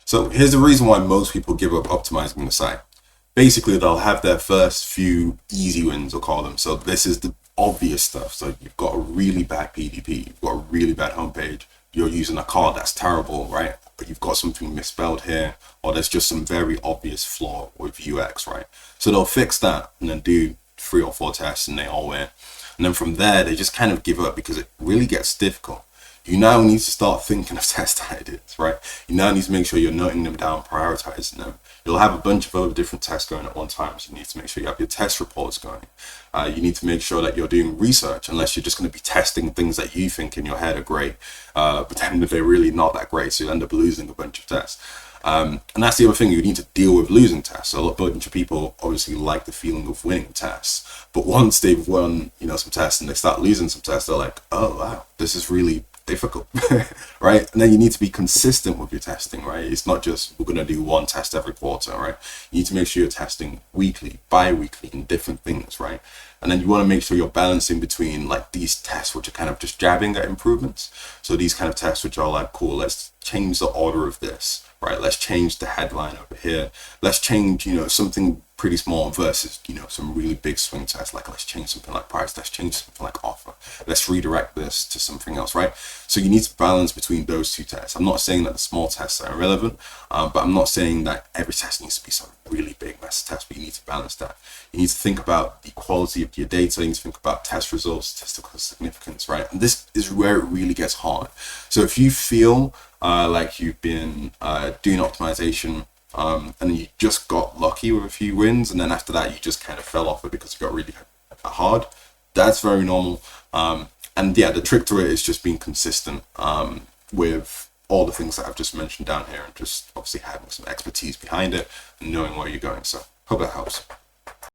So here's the reason why most people give up optimizing the site. Basically, they'll have their first few easy wins, we'll call them. So this is the obvious stuff. So you've got a really bad PDP, you've got a really bad homepage, you're using a card that's terrible, right? But you've got something misspelled here, or there's just some very obvious flaw with UX, right? So they'll fix that and then do 3 or 4 tests and they all win. And then from there, they just kind of give up because it really gets difficult. You now need to start thinking of test ideas, right? You now need to make sure you're noting them down, prioritizing them. You'll have a bunch of other different tests going at one time, so you need to make sure you have your test reports going. You need to make sure that you're doing research, unless you're just going to be testing things that you think in your head are great, but then they're really not that great, so you end up losing a bunch of tests. And that's the other thing, you need to deal with losing tests. So a bunch of people obviously like the feeling of winning tests, but once they've won, some tests and they start losing some tests, they're like, oh wow, this is really difficult, right? And then you need to be consistent with your testing, right? It's not just, we're going to do one test every quarter, right? You need to make sure you're testing weekly, bi-weekly in different things, right? And then you want to make sure you're balancing between like these tests, which are kind of just jabbing at improvements. So these kind of tests, which are like, cool, let's change the order of this, right? Let's change the headline over here. Let's change, something pretty small versus, some really big swing tests. Like let's change something like price. Let's change something like offer. Let's redirect this to something else, right? So you need to balance between those two tests. I'm not saying that the small tests are irrelevant, but I'm not saying that every test needs to be some really big massive test, but you need to balance that. You need to think about the quality of your data. You need to think about test results, statistical significance, right? And this is where it really gets hard. So if you feel like you've been doing optimization and you just got lucky with a few wins, and then after that you just kind of fell off it because it got really hard, that's very normal. And yeah, the trick to it is just being consistent with all the things that I've just mentioned down here, and just obviously having some expertise behind it and knowing where you're going. So hope that helps.